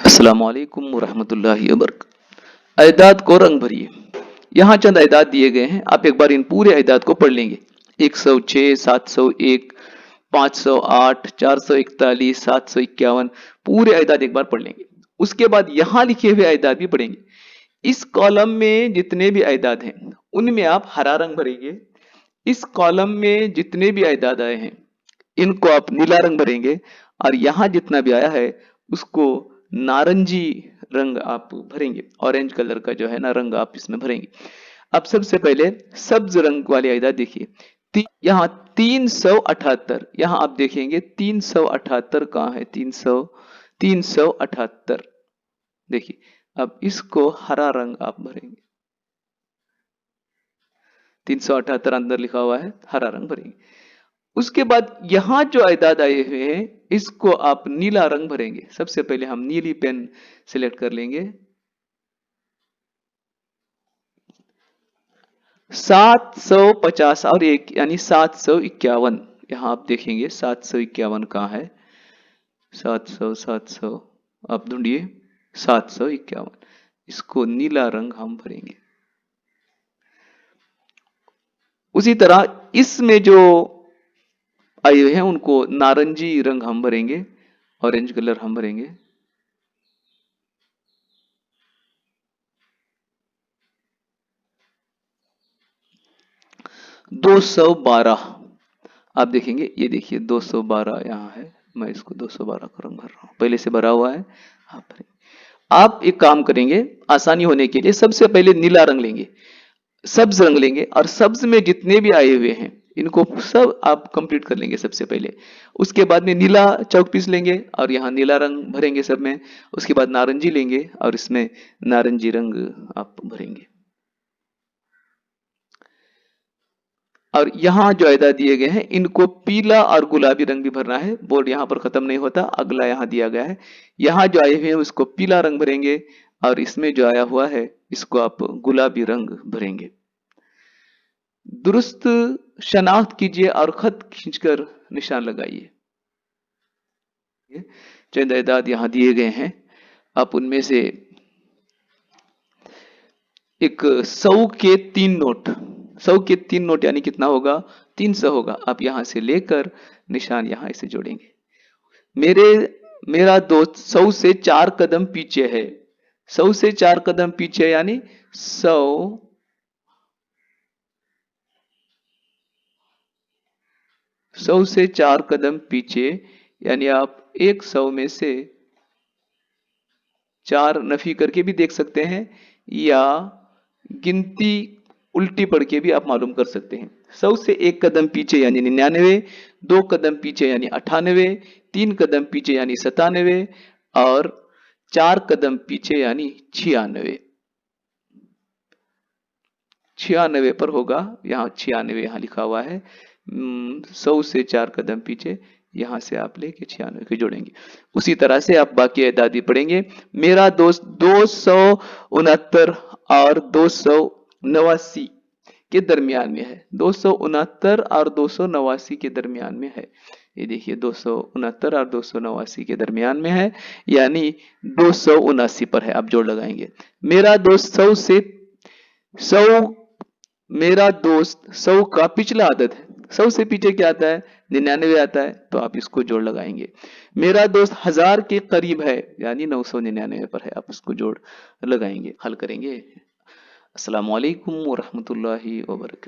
अस्सलामुअलैकुम वरहमतुल्लाहि वबरकातुहू। अयदाद को रंग भरिए। यहाँ चंद अयदाद दिए गए हैं, आप एक बार इन पूरे अयदाद को पढ़ लेंगे। 106, 701, 508, 441, 751, पूरे अयदाद एक बार पढ़ लेंगे। उसके बाद यहाँ लिखे हुए अयदाद भी पढ़ेंगे। इस कॉलम में जितने भी अयदाद हैं उनमें आप हरा रंग भरेंगे। इस कॉलम में जितने भी अयदाद आए हैं इनको आप नीला रंग भरेंगे, और यहाँ जितना भी आया है उसको नारंगी रंग आप भरेंगे। ऑरेंज कलर का जो है ना रंग आप इसमें भरेंगे। अब सबसे पहले सब्ज रंग वाले अयदाद देखिए। यहाँ 378, यहाँ आप देखेंगे 378 कहाँ है? 378 देखिए। अब इसको हरा रंग आप भरेंगे। 378 अंदर लिखा हुआ है, हरा रंग भरेंगे। उसके बाद यहां जो अयदाद आए हुए हैं इसको आप नीला रंग भरेंगे। सबसे पहले हम नीली पेन सिलेक्ट कर लेंगे। 750 और एक यानी 751, यहां आप देखेंगे 751 कहां है? 700 आप ढूंढिए। 751, इसको नीला रंग हम भरेंगे। उसी तरह इसमें जो आए हुए हैं उनको नारंगी रंग हम भरेंगे, ऑरेंज कलर हम भरेंगे। दो 212 आप देखेंगे, ये देखिए 212 यहाँ है। मैं इसको 212 का रंग भर रहा हूं, पहले से भरा हुआ है। आप भरेंगे। आप एक काम करेंगे आसानी होने के लिए, सबसे पहले नीला रंग लेंगे, सब्ज रंग लेंगे, और सब्ज में जितने भी आए हुए हैं इनको सब आप कंप्लीट कर लेंगे सबसे पहले। उसके बाद में नीला चौक पीस लेंगे और यहाँ नीला रंग भरेंगे सब में। उसके बाद नारंगी लेंगे और इसमें नारंगी रंग आप भरेंगे। और यहाँ जो अयदा दिए गए हैं इनको पीला और गुलाबी रंग भी भरना है। बोर्ड यहाँ पर खत्म नहीं होता, अगला यहाँ दिया गया है। यहाँ जो आए हुए हैं उसको पीला रंग भरेंगे, और इसमें जो आया हुआ है इसको आप गुलाबी रंग भरेंगे। दुरुस्त शनाख्त कीजिए और खत खींचकर निशान लगाइए। चंद अयदाद यहाँ दिए गए हैं, आप उनमें से एक 100 के 3 नोट, 100 के 3 नोट यानी कितना होगा? 300 होगा। आप यहां से लेकर निशान यहां इसे जोड़ेंगे। मेरा दोस्त 100 से 4 कदम पीछे है। 100 से 4 कदम पीछे यानी 100 से 4 कदम पीछे, यानी आप 100 में से 4 नफी करके भी देख सकते हैं, या गिनती उल्टी पढ़ के भी आप मालूम कर सकते हैं। 100 से 1 कदम पीछे यानी 99, 2 कदम पीछे यानी 98, 3 कदम पीछे यानी 97, और 4 कदम पीछे यानी 96। 96 पर होगा, यहाँ 96 यहाँ लिखा हुआ है। 100 से 4 कदम पीछे, यहां से आप लेके 96 के जोड़ेंगे। उसी तरह से आप बाकी अयदाद पढ़ेंगे। मेरा दोस्त 269 और 289 के दरमियान में है। 269 और 289 के दरमियान में है। ये देखिए 269 और 289 के दरमियान में है, यानी 279 पर है। आप जोड़ लगाएंगे। मेरा दोस्त 100 का पिछला आदत है। 100 से पीछे क्या आता है? 99 आता है, तो आप इसको जोड़ लगाएंगे। मेरा दोस्त 1000 के करीब है, यानी 999 पर है। आप इसको जोड़ लगाएंगे, हल करेंगे। अस्सलाम वालेकुम वरहमतुल्लाहि वबरकातुहू।